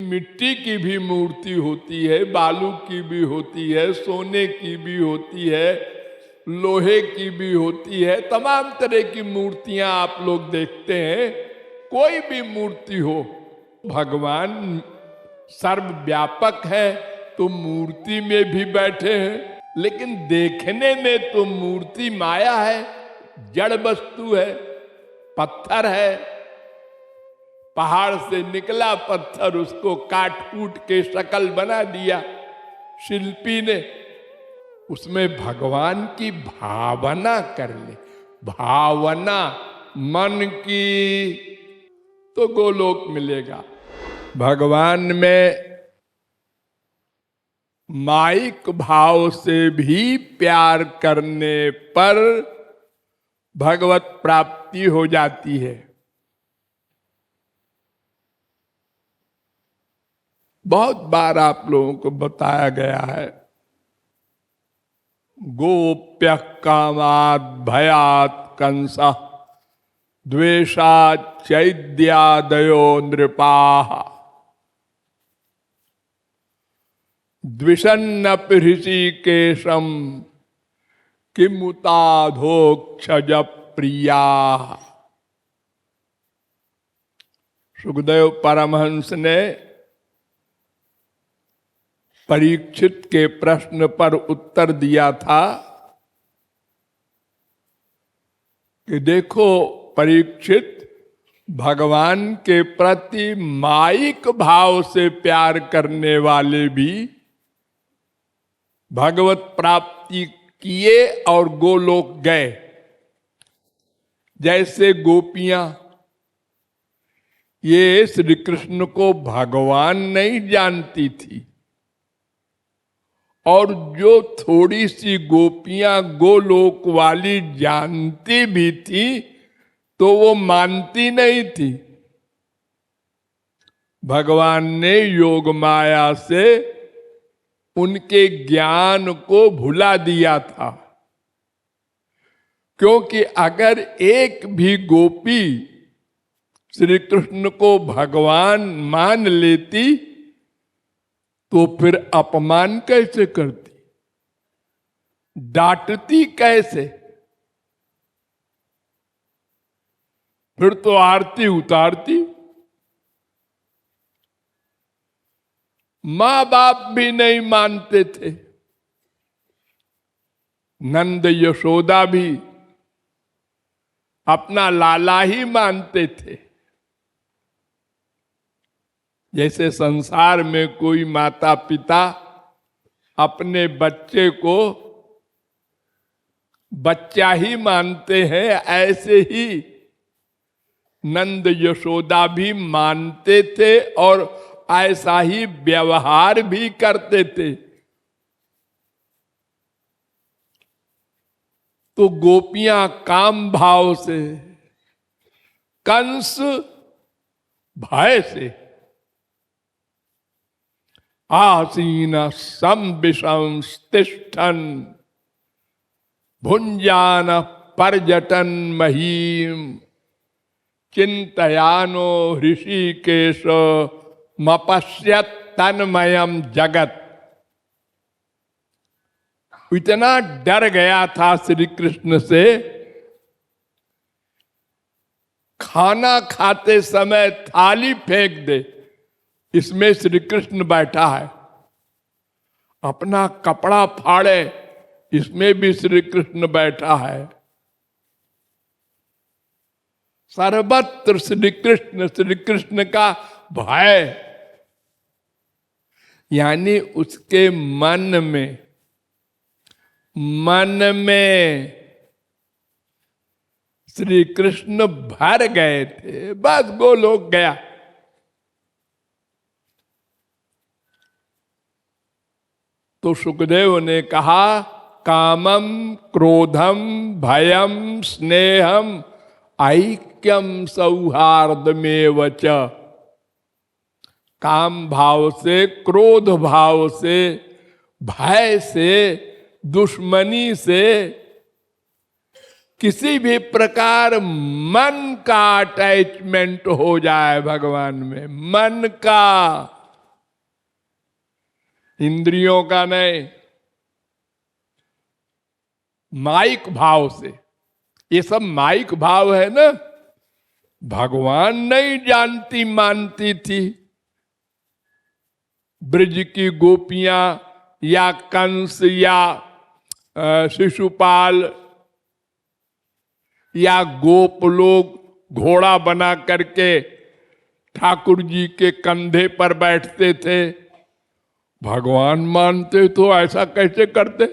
मिट्टी की भी मूर्ति होती है, बालू की भी होती है, सोने की भी होती है, लोहे की भी होती है, तमाम तरह की मूर्तियां आप लोग देखते हैं। कोई भी मूर्ति हो, भगवान सर्वव्यापक है तो मूर्ति में भी बैठे हैं, लेकिन देखने में तो मूर्ति माया है, जड़ वस्तु है, पत्थर है, पहाड़ से निकला पत्थर, उसको काट कूट के शकल बना दिया शिल्पी ने। उसमें भगवान की भावना कर ले, भावना मन की, तो गोलोक मिलेगा। भगवान में माइक भाव से भी प्यार करने पर भगवत प्राप्ति हो जाती है। बहुत बार आप लोगों को बताया गया है, गोप्य कामाद भयात कंसा द्वेषात् चैद्यादयो नृपाः द्विषन्नपि ऋषिकेशं किमुताधोक्षज प्रिया। सुखदेव परमहंस ने परीक्षित के प्रश्न पर उत्तर दिया था कि देखो परीक्षित, भगवान के प्रति माइक भाव से प्यार करने वाले भी भगवत प्राप्ति किए और गोलोक गए। जैसे गोपियां, ये श्री कृष्ण को भगवान नहीं जानती थी, और जो थोड़ी सी गोपियां गोलोक वाली जानती भी थी तो वो मानती नहीं थी। भगवान ने योग माया से उनके ज्ञान को भुला दिया था, क्योंकि अगर एक भी गोपी श्री कृष्ण को भगवान मान लेती तो फिर अपमान कैसे करती, डांटती कैसे, फिर तो आरती उतारती। मां बाप भी नहीं मानते थे, नंद यशोदा भी अपना लाला ही मानते थे। जैसे संसार में कोई माता पिता अपने बच्चे को बच्चा ही मानते हैं, ऐसे ही नंद यशोदा भी मानते थे और ऐसा ही व्यवहार भी करते थे। तो गोपियां काम भाव से, कंस भय से, आसीन संविशंस्तिष्ठन् भुंजान पर्यटन महीम चिंतयानो ऋषिकेश मपश्यत तन्मयम जगत। इतना डर गया था श्री कृष्ण से, खाना खाते समय थाली फेंक दे, इसमें श्री कृष्ण बैठा है, अपना कपड़ा फाड़े, इसमें भी श्री कृष्ण बैठा है। सर्वत्र श्री कृष्ण का भय, यानी उसके मन में श्री कृष्ण भर गए थे, बस गोलोक गया। तो सुखदेव ने कहा, कामम क्रोधम भयम स्नेहम ऐक्यम सौहार्दमेव च। काम भाव से, क्रोध भाव से, भय से, दुश्मनी से, किसी भी प्रकार मन का अटैचमेंट हो जाए भगवान में, मन का, इंद्रियों का नहीं, माइक भाव से। ये सब माइक भाव है ना। भगवान नहीं जानती मानती थी। ब्रज की गोपियां या कंस या शिशुपाल या गोप लोग घोड़ा बना करके ठाकुर जी के कंधे पर बैठते थे। भगवान मानते तो ऐसा कैसे करते?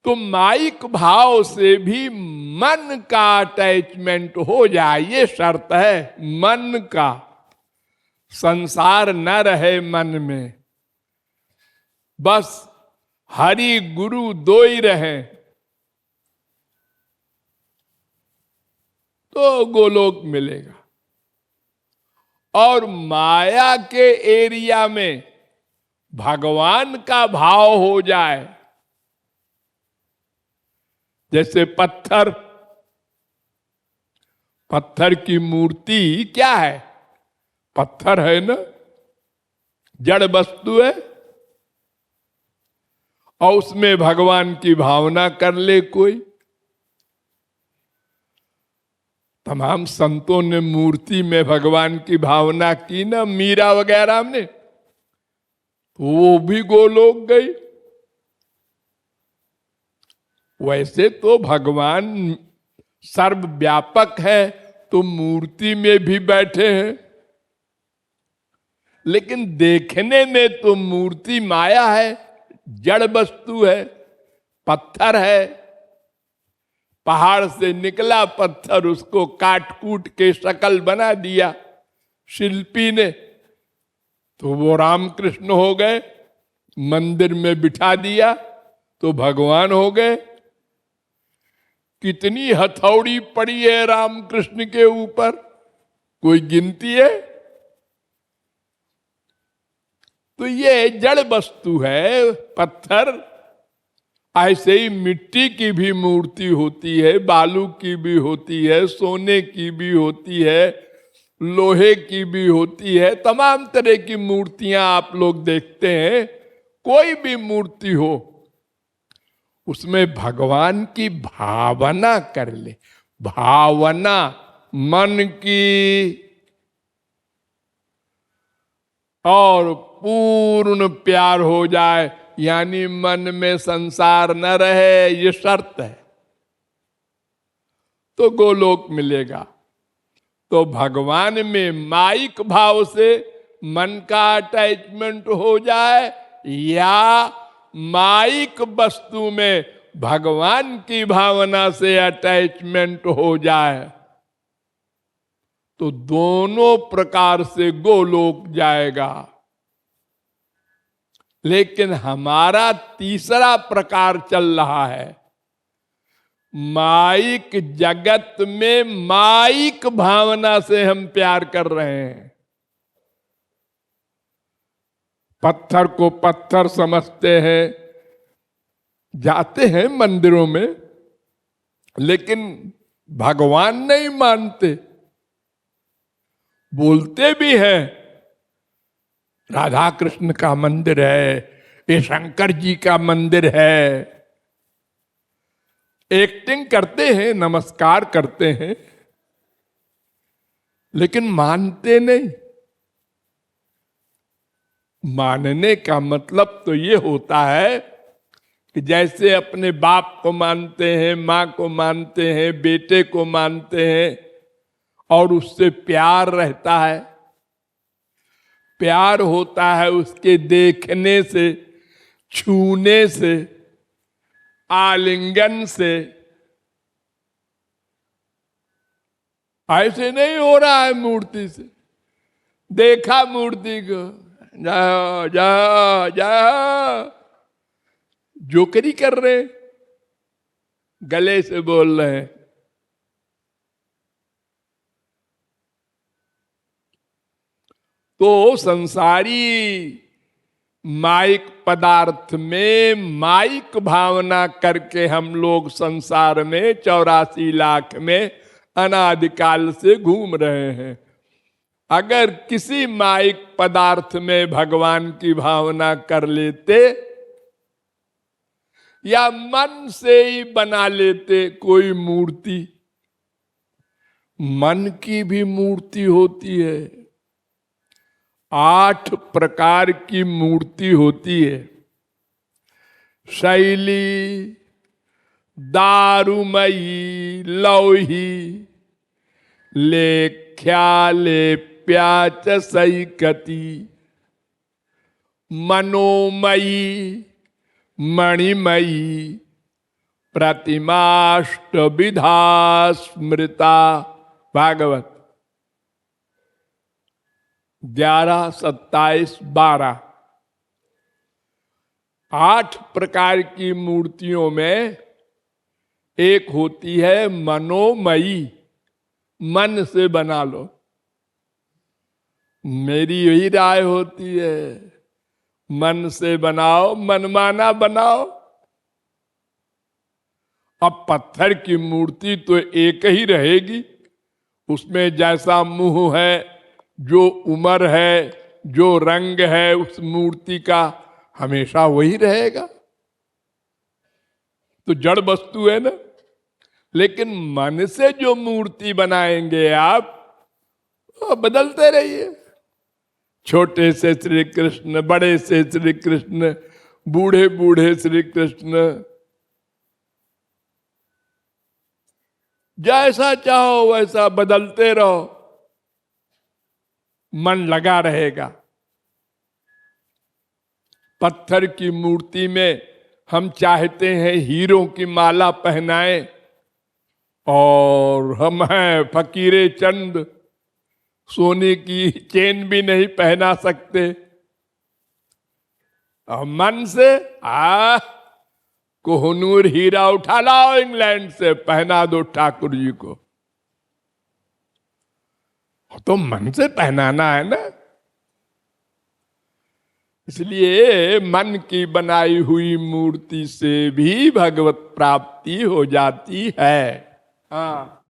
तो माइक भाव से भी मन का अटैचमेंट हो जाए, ये शर्त है मन का। संसार न रहे मन में, बस हरि गुरु दो ही रहे, तो गोलोक मिलेगा। और माया के एरिया में भगवान का भाव हो जाए, जैसे पत्थर की मूर्ति क्या है? पत्थर है ना, जड़ वस्तु है। और उसमें भगवान की भावना कर ले कोई। तमाम संतों ने मूर्ति में भगवान की भावना की ना, मीरा वगैरह ने, तो वो भी गोलोक गई। वैसे तो भगवान सर्वव्यापक है, तो मूर्ति में भी बैठे हैं, लेकिन देखने में तो मूर्ति माया है, जड़ वस्तु है, पत्थर है। पहाड़ से निकला पत्थर, उसको काट कूट के शकल बना दिया शिल्पी ने, तो वो रामकृष्ण हो गए। मंदिर में बिठा दिया तो भगवान हो गए। कितनी हथौड़ी पड़ी है रामकृष्ण के ऊपर, कोई गिनती है? तो ये जड़ वस्तु है, पत्थर। ऐसे ही मिट्टी की भी मूर्ति होती है, बालू की भी होती है, सोने की भी होती है, लोहे की भी होती है। तमाम तरह की मूर्तियां आप लोग देखते हैं। कोई भी मूर्ति हो, उसमें भगवान की भावना कर ले, भावना मन की, और पूर्ण प्यार हो जाए, यानी मन में संसार न रहे, ये शर्त है, तो गोलोक मिलेगा। तो भगवान में माइक भाव से मन का अटैचमेंट हो जाए, या माइक वस्तु में भगवान की भावना से अटैचमेंट हो जाए, तो दोनों प्रकार से गोलोक जाएगा। लेकिन हमारा तीसरा प्रकार चल रहा है, माइक जगत में माइक भावना से हम प्यार कर रहे हैं। पत्थर को पत्थर समझते हैं, जाते हैं मंदिरों में, लेकिन भगवान नहीं मानते। बोलते भी हैं राधा कृष्ण का मंदिर है, ये शंकर जी का मंदिर है, एक्टिंग करते हैं, नमस्कार करते हैं, लेकिन मानते नहीं। मानने का मतलब तो ये होता है कि जैसे अपने बाप को मानते हैं, माँ को मानते हैं, बेटे को मानते हैं, और उससे प्यार रहता है। प्यार होता है उसके देखने से, छूने से, आलिंगन से। ऐसे नहीं हो रहा है मूर्ति से। देखा मूर्ति को, जाओ जाओ जाओ, जोकरी कर रहे, गले से बोल रहे हैं। तो संसारी माइक पदार्थ में माइक भावना करके हम लोग संसार में 84 लाख में अनादिकाल से घूम रहे हैं। अगर किसी माइक पदार्थ में भगवान की भावना कर लेते या मन से ही बना लेते कोई मूर्ति, मन की भी मूर्ति होती है। 8 प्रकार की मूर्ति होती है। शैली, दारुमयी, लौही, लेख्या लेप्या च सैकती, मनोमयी, मणिमयी, प्रतिमाष्ट विधा स्मृता। भागवत 11, 27, 12। 8 प्रकार की मूर्तियों में एक होती है मनोमयी, मन से बना लो। मेरी यही राय होती है, मन से बनाओ, मनमाना बनाओ। अब पत्थर की मूर्ति तो एक ही रहेगी, उसमें जैसा मुंह है, जो उम्र है, जो रंग है उस मूर्ति का, हमेशा वही रहेगा। तो जड़ वस्तु है ना। लेकिन मन से जो मूर्ति बनाएंगे आप, वो बदलते रहिए। छोटे से श्री कृष्ण, बड़े से श्री कृष्ण, बूढ़े बूढ़े श्री कृष्ण, जैसा चाहो वैसा बदलते रहो, मन लगा रहेगा। पत्थर की मूर्ति में हम चाहते हैं हीरों की माला पहनाएं, और हम हैं फकीरे चंद, सोने की चेन भी नहीं पहना सकते। और मन से कोहनूर हीरा उठा लाओ इंग्लैंड से, पहना दो ठाकुर जी को। तो मन से पहनाना है ना। इसलिए मन की बनाई हुई मूर्ति से भी भगवत प्राप्ति हो जाती है। हाँ।